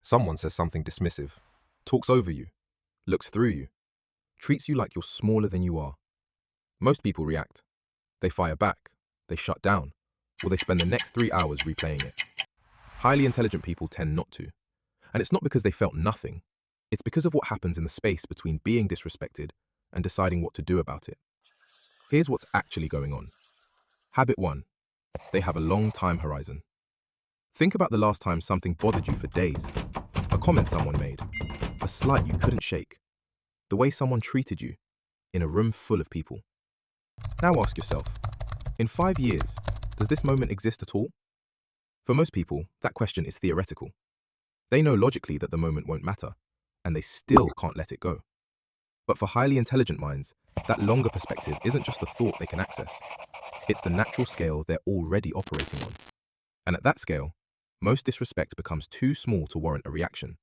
Someone says something dismissive, talks over you, looks through you, treats you like you're smaller than you are. Most people react. They fire back, they shut down, or they spend the next 3 hours replaying it. Highly intelligent people tend not to. And it's not because they felt nothing. It's because of what happens in the space between being disrespected and deciding what to do about it. Here's what's actually going on. Habit 1. They have a long time horizon. Think about the last time something bothered you for days. A comment someone made, a slight you couldn't shake, the way someone treated you in a room full of people. Now ask yourself, in 5 years, does this moment exist at all? For most people, that question is theoretical. They know logically that the moment won't matter, and they still can't let it go. But for highly intelligent minds, that longer perspective isn't just a thought they can access. It's the natural scale they're already operating on. And at that scale, most disrespect becomes too small to warrant a reaction.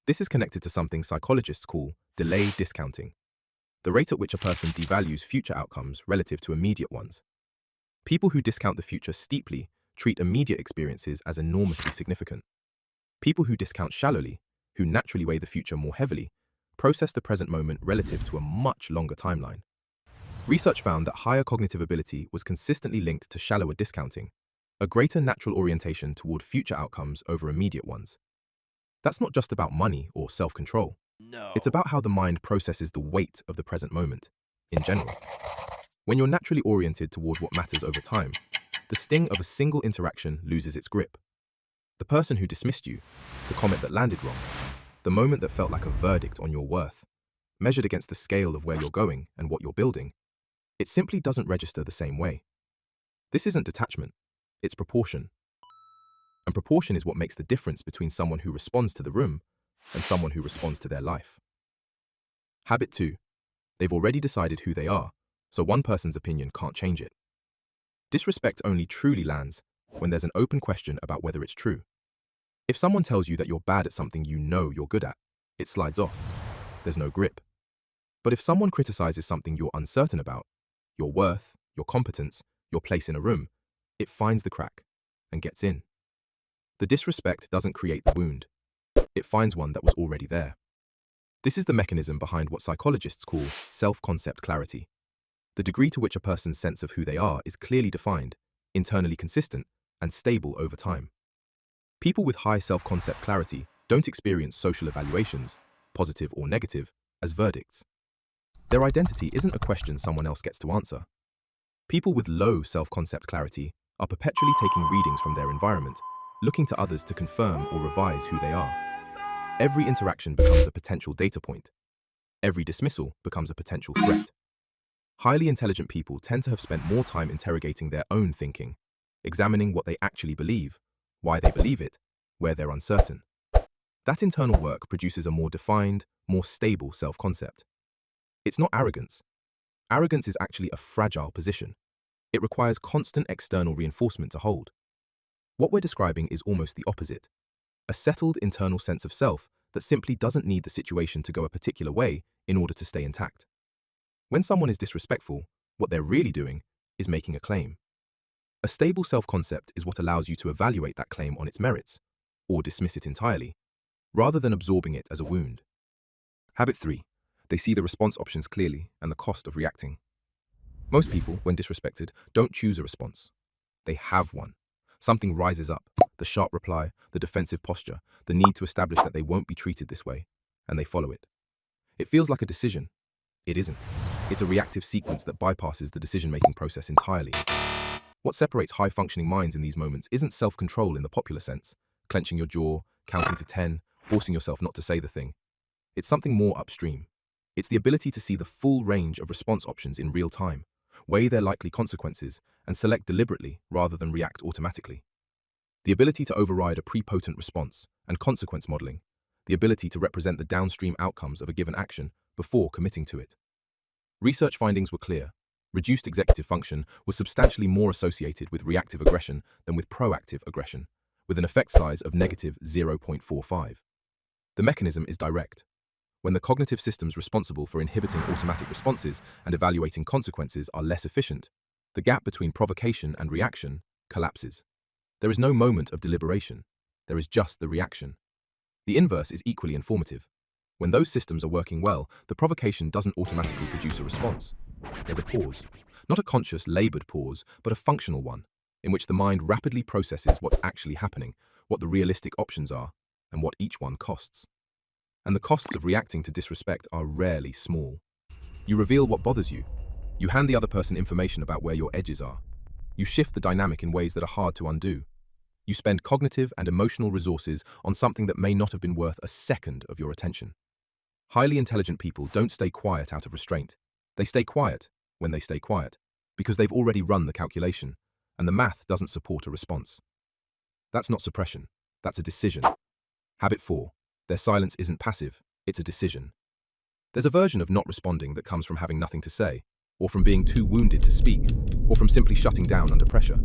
This is connected to something psychologists call delayed discounting, the rate at which a person devalues future outcomes relative to immediate ones. People who discount the future steeply treat immediate experiences as enormously significant. People who discount shallowly, who naturally weigh the future more heavily, process the present moment relative to a much longer timeline. Research found that higher cognitive ability was consistently linked to shallower discounting, a greater natural orientation toward future outcomes over immediate ones. That's not just about money or self-control. No. It's about how the mind processes the weight of the present moment, in general. When you're naturally oriented toward what matters over time, the sting of a single interaction loses its grip. The person who dismissed you, the comment that landed wrong, the moment that felt like a verdict on your worth, measured against the scale of where you're going and what you're building, it simply doesn't register the same way. This isn't detachment, it's proportion. And proportion is what makes the difference between someone who responds to the room and someone who responds to their life. Habit 2. They've already decided who they are, so one person's opinion can't change it. Disrespect only truly lands when there's an open question about whether it's true. If someone tells you that you're bad at something you know you're good at, it slides off. There's no grip. But if someone criticizes something you're uncertain about, your worth, your competence, your place in a room, it finds the crack and gets in. The disrespect doesn't create the wound. It finds one that was already there. This is the mechanism behind what psychologists call self-concept clarity. The degree to which a person's sense of who they are is clearly defined, internally consistent, and stable over time. People with high self-concept clarity don't experience social evaluations, positive or negative, as verdicts. Their identity isn't a question someone else gets to answer. People with low self-concept clarity are perpetually taking readings from their environment, looking to others to confirm or revise who they are. Every interaction becomes a potential data point. Every dismissal becomes a potential threat. Highly intelligent people tend to have spent more time interrogating their own thinking, examining what they actually believe, why they believe it, where they're uncertain. That internal work produces a more defined, more stable self-concept. It's not arrogance. Arrogance is actually a fragile position. It requires constant external reinforcement to hold. What we're describing is almost the opposite. A settled internal sense of self that simply doesn't need the situation to go a particular way in order to stay intact. When someone is disrespectful, what they're really doing is making a claim. A stable self-concept is what allows you to evaluate that claim on its merits, or dismiss it entirely, rather than absorbing it as a wound. Habit 3. They see the response options clearly and the cost of reacting. Most people, when disrespected, don't choose a response. They have one. Something rises up, the sharp reply, the defensive posture, the need to establish that they won't be treated this way, and they follow it. It feels like a decision. It isn't. It's a reactive sequence that bypasses the decision-making process entirely. What separates high-functioning minds in these moments isn't self-control in the popular sense, clenching your jaw, counting to 10, forcing yourself not to say the thing. It's something more upstream. It's the ability to see the full range of response options in real time, weigh their likely consequences, and select deliberately rather than react automatically. The ability to override a prepotent response and consequence modeling, the ability to represent the downstream outcomes of a given action before committing to it. Research findings were clear. Reduced executive function was substantially more associated with reactive aggression than with proactive aggression, with an effect size of negative 0.45. The mechanism is direct. When the cognitive systems responsible for inhibiting automatic responses and evaluating consequences are less efficient, the gap between provocation and reaction collapses. There is no moment of deliberation. There is just the reaction. The inverse is equally informative. When those systems are working well, the provocation doesn't automatically produce a response. There's a pause. Not a conscious, labored pause, but a functional one, in which the mind rapidly processes what's actually happening, what the realistic options are, and what each one costs. And the costs of reacting to disrespect are rarely small. You reveal what bothers you. You hand the other person information about where your edges are. You shift the dynamic in ways that are hard to undo. You spend cognitive and emotional resources on something that may not have been worth a second of your attention. Highly intelligent people don't stay quiet out of restraint. They stay quiet when they stay quiet, because they've already run the calculation, and the math doesn't support a response. That's not suppression, that's a decision. Habit 4. Their silence isn't passive, it's a decision. There's a version of not responding that comes from having nothing to say, or from being too wounded to speak, or from simply shutting down under pressure.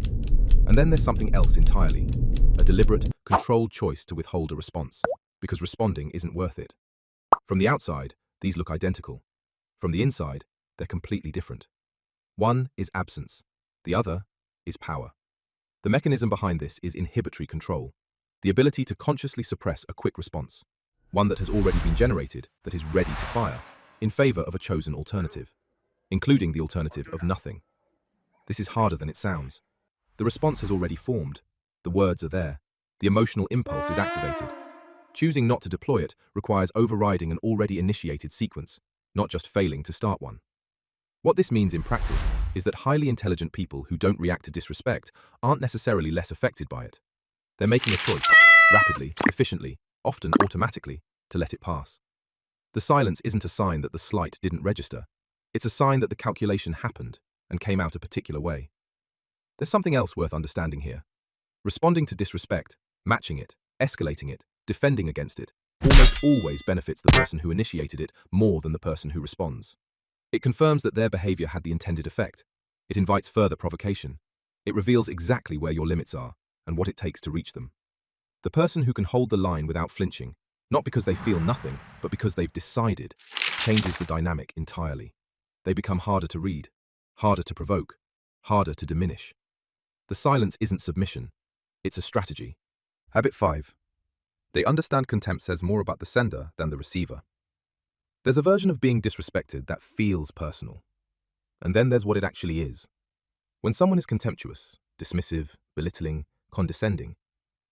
And then there's something else entirely, a deliberate, controlled choice to withhold a response, because responding isn't worth it. From the outside, these look identical. From the inside, they're completely different. One is absence, the other is power. The mechanism behind this is inhibitory control, the ability to consciously suppress a quick response, one that has already been generated, that is ready to fire, in favor of a chosen alternative, including the alternative of nothing. This is harder than it sounds. The response has already formed, the words are there, the emotional impulse is activated. Choosing not to deploy it requires overriding an already initiated sequence, not just failing to start one. What this means in practice is that highly intelligent people who don't react to disrespect aren't necessarily less affected by it. They're making a choice, rapidly, efficiently, often automatically, to let it pass. The silence isn't a sign that the slight didn't register. It's a sign that the calculation happened and came out a particular way. There's something else worth understanding here. Responding to disrespect, matching it, escalating it, defending against it, almost always benefits the person who initiated it more than the person who responds. It confirms that their behavior had the intended effect. It invites further provocation. It reveals exactly where your limits are and what it takes to reach them. The person who can hold the line without flinching, not because they feel nothing, but because they've decided, changes the dynamic entirely. They become harder to read, harder to provoke, harder to diminish. The silence isn't submission, it's a strategy. Habit 5. They understand contempt says more about the sender than the receiver. There's a version of being disrespected that feels personal. And then there's what it actually is. When someone is contemptuous, dismissive, belittling, condescending,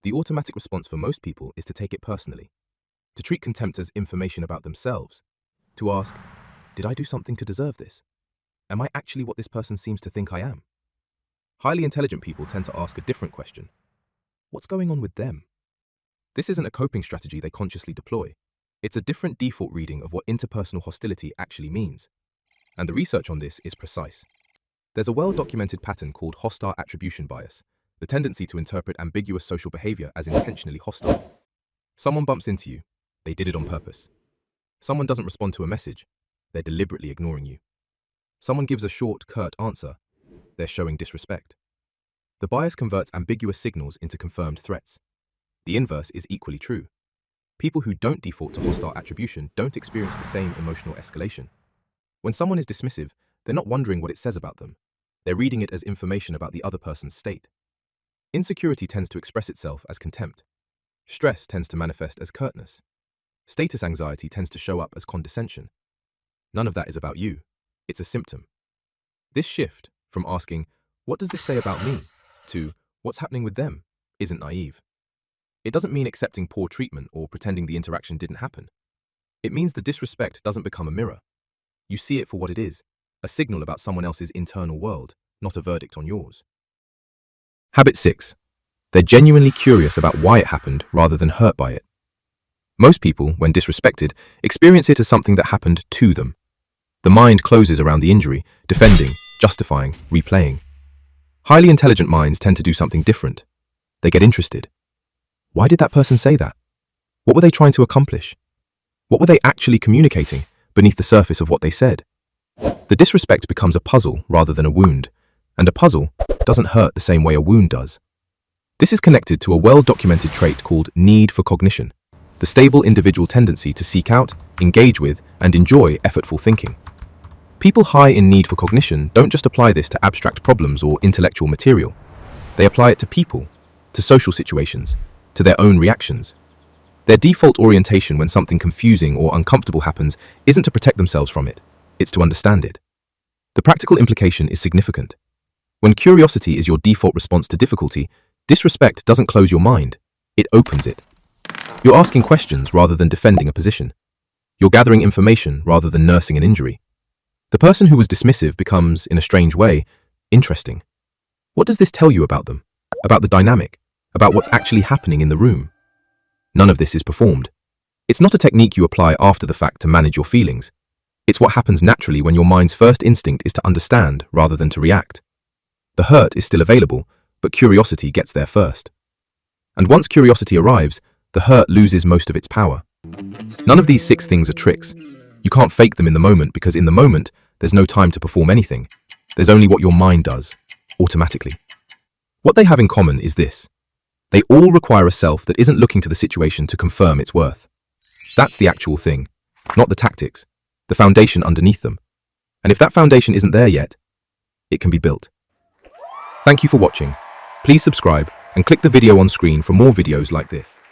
the automatic response for most people is to take it personally, to treat contempt as information about themselves, to ask, did I do something to deserve this? Am I actually what this person seems to think I am? Highly intelligent people tend to ask a different question. What's going on with them? This isn't a coping strategy they consciously deploy. It's a different default reading of what interpersonal hostility actually means. And the research on this is precise. There's a well-documented pattern called hostile attribution bias, the tendency to interpret ambiguous social behavior as intentionally hostile. Someone bumps into you, they did it on purpose. Someone doesn't respond to a message, they're deliberately ignoring you. Someone gives a short, curt answer, they're showing disrespect. The bias converts ambiguous signals into confirmed threats. The inverse is equally true. People who don't default to hostile attribution don't experience the same emotional escalation. When someone is dismissive, they're not wondering what it says about them. They're reading it as information about the other person's state. Insecurity tends to express itself as contempt. Stress tends to manifest as curtness. Status anxiety tends to show up as condescension. None of that is about you. It's a symptom. This shift from asking, what does this say about me, to what's happening with them, isn't naive. It doesn't mean accepting poor treatment or pretending the interaction didn't happen. It means the disrespect doesn't become a mirror. You see it for what it is, a signal about someone else's internal world, not a verdict on yours. Habit 6. They're genuinely curious about why it happened rather than hurt by it. Most people, when disrespected, experience it as something that happened to them. The mind closes around the injury, defending, justifying, replaying. Highly intelligent minds tend to do something different. They get interested. Why did that person say that? What were they trying to accomplish? What were they actually communicating beneath the surface of what they said? The disrespect becomes a puzzle rather than a wound, and a puzzle doesn't hurt the same way a wound does. This is connected to a well-documented trait called need for cognition, the stable individual tendency to seek out, engage with, and enjoy effortful thinking. People high in need for cognition don't just apply this to abstract problems or intellectual material. They apply it to people, to social situations, to their own reactions. Their default orientation when something confusing or uncomfortable happens isn't to protect themselves from it, it's to understand it. The practical implication is significant. When curiosity is your default response to difficulty, disrespect doesn't close your mind, it opens it. You're asking questions rather than defending a position. You're gathering information rather than nursing an injury. The person who was dismissive becomes, in a strange way, interesting. What does this tell you about them? About the dynamic? About what's actually happening in the room? None of this is performed. It's not a technique you apply after the fact to manage your feelings. It's what happens naturally when your mind's first instinct is to understand rather than to react. The hurt is still available, but curiosity gets there first. And once curiosity arrives, the hurt loses most of its power. None of these 6 things are tricks. You can't fake them in the moment because in the moment, there's no time to perform anything. There's only what your mind does, automatically. What they have in common is this. They all require a self that isn't looking to the situation to confirm its worth. That's the actual thing, not the tactics, the foundation underneath them. And if that foundation isn't there yet, it can be built. Thank you for watching. Please subscribe and click the video on screen for more videos like this.